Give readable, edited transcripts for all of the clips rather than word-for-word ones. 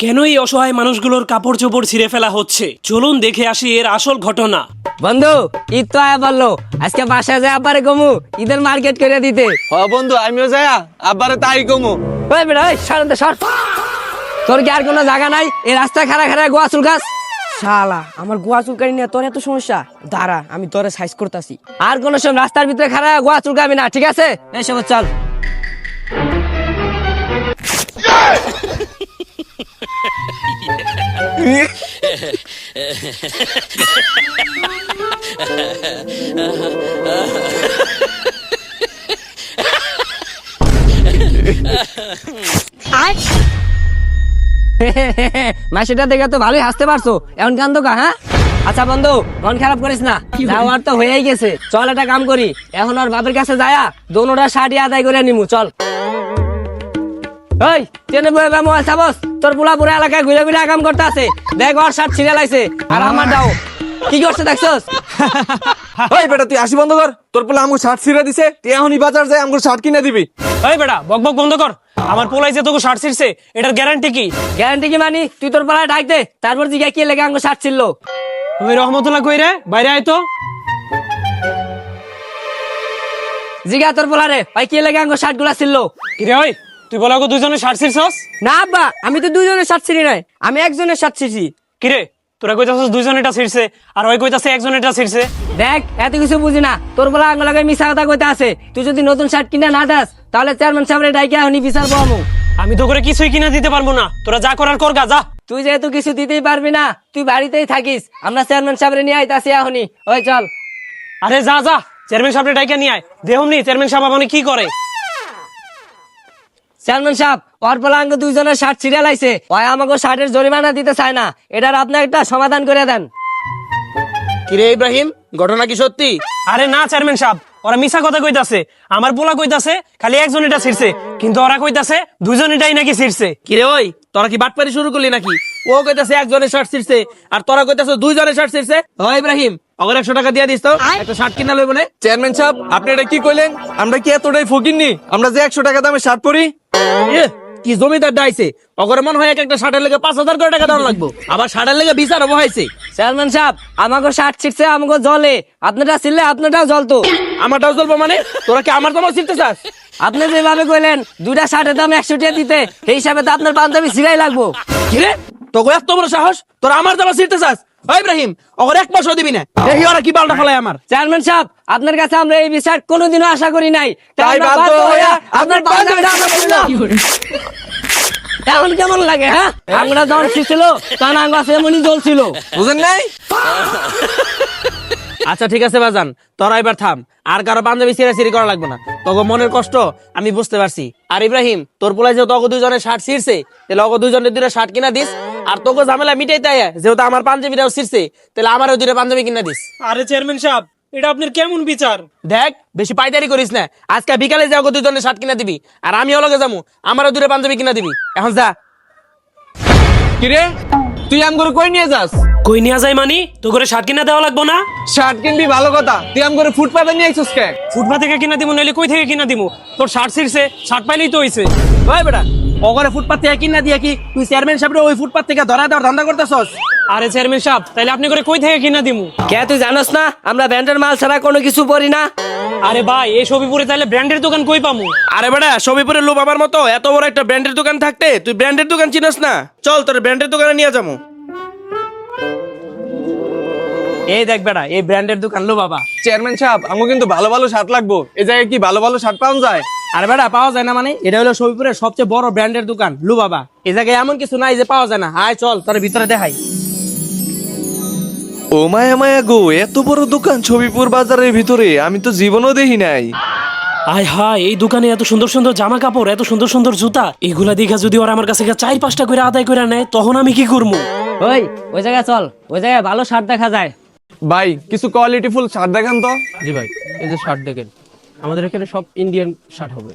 কেন এই অসহায় মানুষগুলোর কাপড় চোপড় ছিঁড়ে ফেলা হচ্ছে? চলুন দেখে আসি এর আসল ঘটনা। বন্ধু, ঈদ তো আয়া বললো, আজকে বাসায় যায় আব্বারে কমু ঈদের মার্কেট করে দিতে। বন্ধু আমিও যাই আব্বারে তাই কমু। ওই বেটা, ওই সর সর। তোর কি আর কোনো জায়গা নাই? এই রাস্তায় খাড়া খাড়া গোয়া চুল গাছ। শালা, আমার গোয়া চুলকানি নিয়ে তোর এত সমস্যা? দাঁড়া, আমি তোরে সাইজ করতেছি। আর কোনো সময় রাস্তার ভিতরে খাড়া গোয়া চুলকাবি না, ঠিক আছে? এই সব চল। মাসিটা দেখে তো ভালোই হাসতে পারছো, এমন কান্দো কা? হ্যাঁ, আচ্ছা বন্ধু, মন খারাপ করিস না, যাওয়ার তো হয়েই গেছে। চল একটা কাম করি, এখন আর বাপের কাছে যায়া দোনোটা শাড়ি আদায় করে নিমু। চল। ওই ট্রেনে বয়ে মোবাইল চাবস, তোর পুরা পুরা এলাকায় ঘুরে ঘুরে কাম করতে আছে। দেখ, ওর শার্ট ছিঁড়ে লাইছে আর আমার দাও কি করছে দেখছস? ওই বেটা তুই আসি বন্ধ কর, তোর পোলা আমগো শার্ট ছিঁড়ে দিছে, তুই এখনই বাজার যাই আমগো শার্ট কিনে দিবি। এই বেটা, বকবক বন্ধ কর। আমার পোলাই যে তোকে শার্ট ছিঁড়ছে, এটার গ্যারান্টি কি? গ্যারান্টি কি মানি? তুই তোর পাড়ায় ডাক দে, তারপর জিজ্ঞাসা কি লেগে আঙ্গো শার্ট ছিড়লো। ওই রহমতুল্লাহ কই রে? বাইরে আয় তো। জিজ্ঞা তোর পোলারে, ভাই কি লেগে আঙ্গো শার্ট গুলা ছিড়লো। কিরে ওই, তুই বলা গো দুজনে শার্ট ছিঁড়ছস? না আব্বা, আমি তো দুইজনের শার্ট ছিড়ি নাই, আমি একজনের শার্ট ছিড়ছি। কিরে, তোরা কইতাছস দুইজন এটা ছিঁড়ছে আর ওই কইতাছে একজন এটা ছিঁড়ছে। দেখ, এত কিছু বুঝি না, তোর বলা আঙ্গো লাগে মিছা কথা কইতে আছে। তুই যদি নতুন শার্ট কিনা না দাস, তাহলে চেয়ারম্যান সাহেবের ডাইকে এখনই বিচার পাবো। আমি তো করে কিছুই কিনা দিতে পারবো না, তোরা যা করার কর গা, যা। তুই যেহেতু কিছু দিতেই পারবি না, তুই বাড়িতেই থাকিস, আমরা চেয়ারম্যান সাহেবের নিয়ে আইতাছি এখনই। ওই চল। আরে যা যা, চেয়ারম্যান সাহেবের ডাইকা নিয়ে আয়। দেহমনি চেয়ারম্যান সাহেব মানে কি করে? চেয়ারম্যান সাহেব, ওর বলা আঙ্গো দুইজনের শার্ট ছিঁড়ে লাইছে, ওই আমাকে শার্টের জরিমানা দিতে চায় না, এটার আপনি একটা সমাধান করে দেন। কিরে ইব্রাহিম, ঘটনা কি সত্যি? আরে না চেয়ারম্যান সাহেব, ওরা মিছা কথা কইতাছে। আমার পোলা কইতাছে খালি একজন এটা ছিঁড়ছে, কিন্তু ওরা কইতাছে দুইজন এটাই নাকি ছিঁড়ছে। কিরে ওই, তোরা কি বাটপারি শুরু করলি নাকি? ও কইতাছে একজনের শার্ট ছিঁড়ছে আর তোরা কইতাছে দুইজনের শার্ট ছিঁড়ছে। ও ইব্রাহিম, অগর 100 টাকা দিয়ে দিস তো, একটা শার্ট কিনা লইব না। চেয়ারম্যান সাহেব, আপনি এটা কি কইলেন? আমরা কি এতটাই ফকিরনি আমরা যে 100 টাকা দামে শার্ট পরি? কি জমিদার ডাইছে, অগর মন হয় একটা শার্টের লেগে 5000 করে টাকা দেওয়া লাগবে, আবার শার্টের লেগে বিচার বহাইছে। চেয়ারম্যান সাহেব, আমাকে শার্ট ছিঁড়ছে, আমাকে জলে, আপনারটা ছিঁড়লে আপনারটাও জ্বলতো। আমারটাও চলবো মানে? তোরা কি আমার তোমার ছিঁড়তে চাস? আপনি যেভাবে কইলেন দুইটা শার্টের দাম 100 টাকা দিতে, সেই হিসাবে তো আপনার পাঞ্জাবি ছিঁড়াই লাগবো। কিরে, তোকে এত বড় সাহস, তোরা আমার জামা ছিঁড়তে চাস? ওই ইব্রাহিম, অগর 1 মাসও দিবি না, দেখি ওরা কি পাল্টা ফেলায় আমার। চেয়ারম্যান সাহেব, আপনার কাছে আমরা এই বিচার কোনোদিনও আশা করি নাই, তাই আমরা বাধ্য হইয়া আপনার পাঞ্জাবিটা আমরা পরলাম। এখন কেমন লাগে? হ্যাঁ, আমরা যখন ছিঁড়ছিল তখন আঙ্গ আছে এমনই জ্বলছিল, বুঝেন নাই? আচ্ছা ঠিক আছে বাজান, তোরা এবার থাম, আর কারো পাঞ্জাবি ছিঁড়াছিড়ি করা লাগবে না, তোকে মনের কষ্ট আমি বুঝতে পারছি। আর ইব্রাহিম, তোর পোলায় যে তোকে দুজনের শার্ট ছিঁড়ছে, তাহলে ওকে দুজনের দুটো শার্ট কিনা দিস। আর তোকে ঝামেলা মিটাইতে আয়, যেহেতু আমার পাঞ্জাবিটাও ছিঁড়ছে, তাহলে আমারও দুটো পাঞ্জাবি কিনা দিস। আরে চেয়ারম্যান সাহেব, এটা আপনার কেমন বিচার? দেখ, বেশি পাইদারি করিস না, আজকে বিকালে যাও দুজনের শার্ট কিনা দিবি, আর আমিও লগে যাবো, আমারও দুটো পাঞ্জাবি কিনা দিবি। এখন যা। কিরে, তুই আমগরে কই নিয়ে যাস? কই নিয়ে যায় মানি? তো করে শার্ট কিনা দেওয়া লাগবো না? শার্ট কিনবি ভালো কথা, তুই আমগরে ফুটপাতে নিয়ে আইছিস কে? ফুটপাত থেকে কিনা দিব, নাইলে কই থেকে কিনা দিব? তোর শার্ট ছিঁড়ছে, শার্ট পাইলেই তো হইছে। ওই বেটা, ওগরে ফুটপাত থেকে কিনা দিয়া কি তুই চেয়ারম্যান সাহেবের ওই ফুটপাত থেকে ধরা দেওয়ার ধান্দা করতেছস? আরে চেয়ারম্যান সাহেব, তাইলে আপনি করে কই থেকে কিনা দিমু? কে তুই জানোস না আমরা ব্র্যান্ডের মাল ছাড়া কোনো কিছু পরি না? আরে ভাই, এই ছবিপুরে তাইলে ব্র্যান্ডের দোকান কই পামু? আরে বেটা, সবিপুরে লোভ আমার মতো এত বড় একটা ব্র্যান্ডের দোকান থাকতে তুই ব্র্যান্ডের দোকান চিনস না? চল তোর ব্র্যান্ডের দোকানে নিয়ে যাবো। এই দেখ বেটা, এই ব্র্যান্ডের দোকান লো বাবা। চেয়ারম্যান সাহেব, আমাকে কিন্তু ভালো ভালো শার্ট লাগবো, এই জায়গায় কি ভালো ভালো শার্ট পাওয়া যায়? আরে বেটা, পাওয়া যায় না মানে? এটা হলো সবিপুরের সবচেয়ে বড় ব্র্যান্ডের দোকান লু বাবা, এই জায়গায় এমন কিছু নাই যে পাওয়া যায় না। আয় চল, তোর ভিতরে দেখাই। ও মায়া মায়া গো, এত বড় দোকান ছবিপুর বাজারের ভিতরে আমি তো জীবনও দেখি নাই। আয় হায়, এই দোকানে এত সুন্দর সুন্দর জামা কাপড়, এত সুন্দর সুন্দর জুতা, এগুলা দেখা যদি ওরা আমার কাছে 4-5টা করে আদায় করে নেয়, তখন আমি কি করবো? ওই জায়গায় চল, ওই জায়গায় ভালো শার্ট দেখা যায়। ভাই, কিছু কোয়ালিটি ফুল শার্ট দেখান তো। জি ভাই, এই যে শার্ট দেখেন, আমাদের এখানে সব ইন্ডিয়ান শার্ট হবে।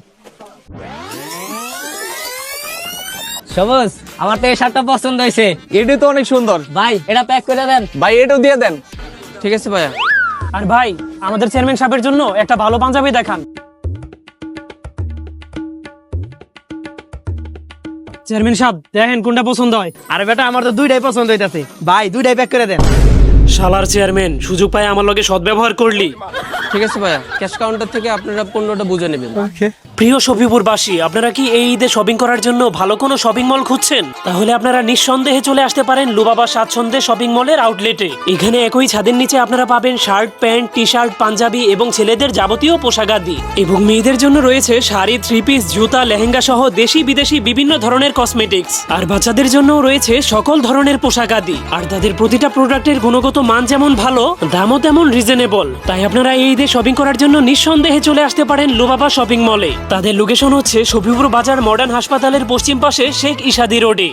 সবুজ, আমার তো এই শার্টটা পছন্দ হয়েছে। এটা তো অনেক সুন্দর ভাই, এটা প্যাক করে দেন। ভাই, এটাও দিয়ে দেন। ঠিক আছে ভাইয়া। আর ভাই, আমাদের চেয়ারম্যান সাহেবের জন্য একটা ভালো পাঞ্জাবি দেখান। চেয়ারম্যান সাহেব দেখেন কোনটা পছন্দ হয়। আরে বেটা আমার তো দুইটাই পছন্দ হইতাছে ভাই, দুইটাই প্যাক করে দেন। শালার চেয়ারম্যান সুযোগ পায় আমার লগে সদ্ব্যবহার করলি। ঠিক আছে ভাইয়া, ক্যাশ কাউন্টার থেকে আপনারা পণ্যটা বুঝে নেবেন। প্রিয় শফিপুরবাসী, আপনারা কি এই ঈদে শপিং করার জন্য ভালো কোনো শপিং মল খুঁজছেন? তাহলে আপনারা নিঃসন্দেহে চলে আসতে পারেন লুবাবা স্বাচ্ছন্দ্যে শপিং মলের আউটলেটে। এখানে একই ছাদের নিচে আপনারা পাবেন shirt, pant, T shirt, panjabi এবং ছেলেদের যাবতীয় পোশাকাদি, এবং মেয়েদের জন্য রয়েছে শাড়ি, থ্রি পিস, জুতা, লেহেঙ্গা সহ দেশি বিদেশি বিভিন্ন ধরনের কসমেটিক্স। আর বাচ্চাদের জন্য রয়েছে সকল ধরনের পোশাকাদি। আর তাদের প্রতিটা প্রোডাক্টের গুণগত মান যেমন ভালো, দামও তেমন রিজনেবল। তাই আপনারা এই ঈদে শপিং করার জন্য নিঃসন্দেহে চলে আসতে পারেন লুবাবা শপিং মলে। তাদের লোকেশন হচ্ছে শফিপুর বাজার মডার্ন হাসপাতালের পশ্চিম পাশে শেখ ইসাদি রোডে।